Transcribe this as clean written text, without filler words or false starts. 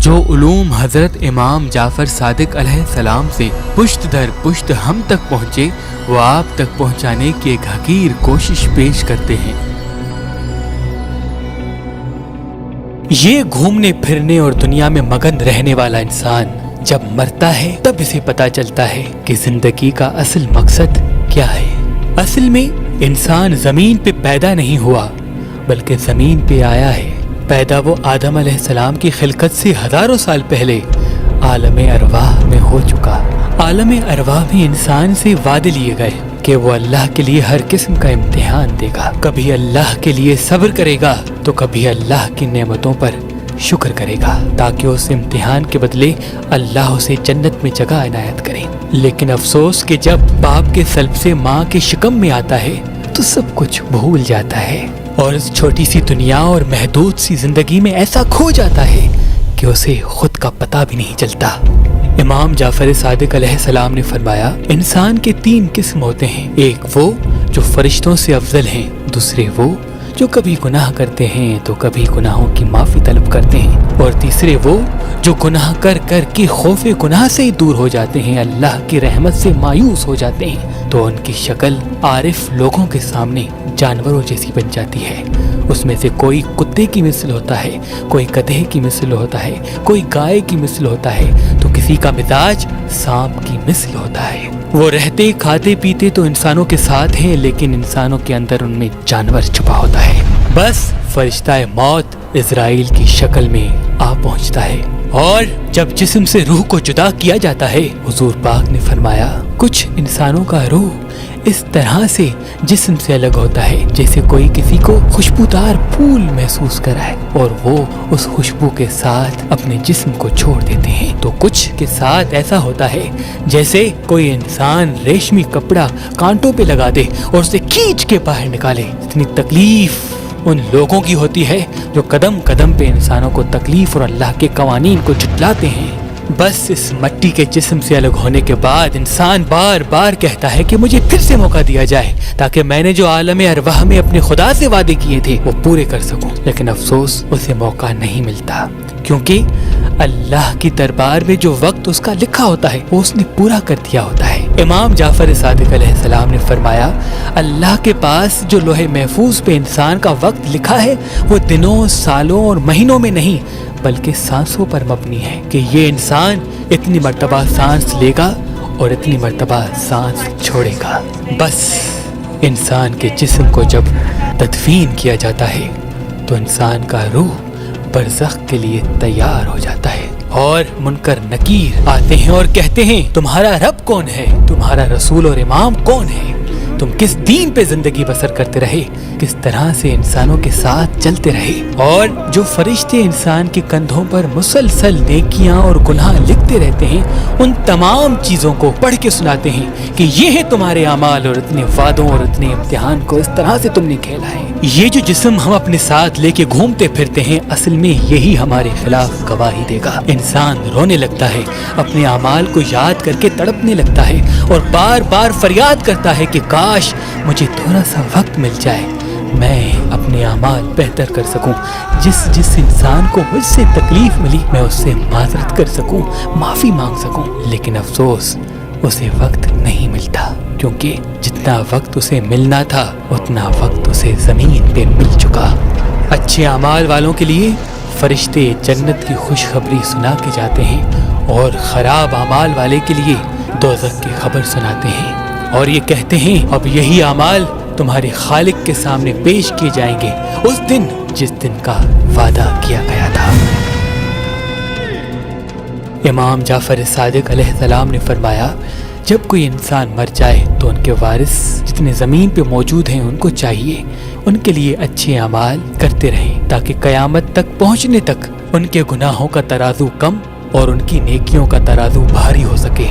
جو علوم حضرت امام جعفر صادق علیہ السلام سے پشت در پشت ہم تک پہنچے وہ آپ تک پہنچانے کی ایک حقیر کوشش پیش کرتے ہیں۔ یہ گھومنے پھرنے اور دنیا میں مگن رہنے والا انسان جب مرتا ہے تب اسے پتا چلتا ہے کہ زندگی کا اصل مقصد کیا ہے۔ اصل میں انسان زمین پہ پیدا نہیں ہوا بلکہ زمین پہ آیا ہے۔ پیدا وہ آدم علیہ السلام کی خلقت سے ہزاروں سال پہلے عالم ارواح میں ہو چکا۔ عالم ارواح میں انسان سے وعدے لیے گئے کہ وہ اللہ کے لیے ہر قسم کا امتحان دے گا، کبھی اللہ کے لیے صبر کرے گا تو کبھی اللہ کی نعمتوں پر شکر کرے گا تاکہ اس امتحان کے بدلے اللہ اسے جنت میں جگہ عنایت کرے۔ لیکن افسوس کہ جب باپ کے سلب سے ماں کے شکم میں آتا ہے تو سب کچھ بھول جاتا ہے اور اس چھوٹی سی دنیا اور محدود سی زندگی میں ایسا کھو جاتا ہے کہ اسے خود کا پتہ بھی نہیں چلتا۔ امام جعفر صادق علیہ السلام نے فرمایا انسان کے 3 قسم ہوتے ہیں، ایک وہ جو فرشتوں سے افضل ہیں، دوسرے وہ جو کبھی گناہ کرتے ہیں تو کبھی گناہوں کی معافی طلب کرتے ہیں، اور تیسرے وہ جو گناہ کر کر کے خوف گناہ سے ہی دور ہو جاتے ہیں، اللہ کی رحمت سے مایوس ہو جاتے ہیں تو ان کی شکل عارف لوگوں کے سامنے جانوروں جیسی بن جاتی ہے۔ اس میں سے کوئی کتے کی مثل ہوتا ہے، کوئی گدھے کی مثل ہوتا ہے، کوئی گائے کی مثل ہوتا ہے تو کسی کا مزاج سانپ کی مثل ہوتا ہے۔ وہ رہتے کھاتے پیتے تو انسانوں کے ساتھ ہیں لیکن انسانوں کے اندر ان میں جانور چھپا ہوتا ہے۔ بس فرشتہ موت اسرائیل کی شکل میں آ پہنچتا ہے اور جب جسم سے روح کو جدا کیا جاتا ہے حضور پاک نے فرمایا کچھ انسانوں کا روح اس طرح سے جسم سے الگ ہوتا ہے جیسے کوئی کسی کو خوشبودار پھول محسوس کرائے اور وہ اس خوشبو کے ساتھ اپنے جسم کو چھوڑ دیتے ہیں، تو کچھ کے ساتھ ایسا ہوتا ہے جیسے کوئی انسان ریشمی کپڑا کانٹوں پہ لگا دے اور اسے کھینچ کے باہر نکالے۔ اتنی تکلیف ان لوگوں کی ہوتی ہے جو قدم قدم پہ انسانوں کو تکلیف اور اللہ کے قوانین کو جھٹلاتے ہیں۔ بس اس مٹی کے جسم سے الگ ہونے کے بعد انسان بار بار کہتا ہے کہ مجھے پھر سے موقع دیا جائے تاکہ میں نے جو عالم ارواح میں اپنے خدا سے وعدے کیے تھے وہ پورے کر سکوں، لیکن افسوس اسے موقع نہیں ملتا کیونکہ اللہ کی دربار میں جو وقت اس کا لکھا ہوتا ہے وہ اس نے پورا کر دیا ہوتا ہے۔ امام جعفر صادق علیہ السلام نے فرمایا اللہ کے پاس جو لوح محفوظ پہ انسان کا وقت لکھا ہے وہ دنوں، سالوں اور مہینوں میں نہیں بلکہ سانسوں پر مبنی ہے کہ یہ انسان اتنی مرتبہ سانس لے گا اور اتنی مرتبہ سانس چھوڑے گا۔ بس انسان کے جسم کو جب تدفین کیا جاتا ہے تو انسان کا روح برزخ کے لیے تیار ہو جاتا ہے اور منکر نکیر آتے ہیں اور کہتے ہیں تمہارا رب کون ہے، تمہارا رسول اور امام کون ہے، تم کس دین پہ زندگی بسر کرتے رہے، کس طرح سے انسانوں کے ساتھ چلتے رہے۔ اور جو فرشتے انسان کے کندھوں پر مسلسل نیکیاں اور گناہ لکھتے رہتے ہیں ان تمام چیزوں کو پڑھ کے سناتے ہیں کہ یہ ہے تمہارے اعمال اور اتنے وعدوں اور اتنے امتحان کو اس طرح سے تم نے کھیلا ہے۔ یہ جو جسم ہم اپنے ساتھ لے کے گھومتے پھرتے ہیں اصل میں یہی ہمارے خلاف گواہی دے گا۔ انسان رونے لگتا ہے، اپنے اعمال کو یاد کر کے تڑپنے لگتا ہے اور بار بار فریاد کرتا ہے کہ کاش مجھے تھوڑا سا وقت مل جائے، میں اپنے اعمال بہتر کر سکوں، جس انسان کو مجھ سے تکلیف ملی میں اس سے معذرت کر سکوں، معافی مانگ سکوں، لیکن افسوس اسے وقت نہیں ملتا کیونکہ جتنا وقت اسے ملنا تھا اتنا وقت اسے زمین پہ مل چکا۔ اچھے اعمال والوں کے لیے فرشتے جنت کی خوشخبری سنا کے جاتے ہیں اور خراب اعمال والے کے لیے دوزخ کی خبر سناتے ہیں اور یہ کہتے ہیں اب یہی اعمال تمہارے خالق کے سامنے پیش کیے جائیں گے اس دن جس دن کا وعدہ کیا گیا تھا۔ امام جعفر صادق علیہ السلام نے فرمایا جب کوئی انسان مر جائے تو ان کے وارث جتنے زمین پہ موجود ہیں ان کو چاہیے ان کے لیے اچھے اعمال کرتے رہیں تاکہ قیامت تک پہنچنے تک ان کے گناہوں کا ترازو کم اور ان کی نیکیوں کا ترازو بھاری ہو سکے۔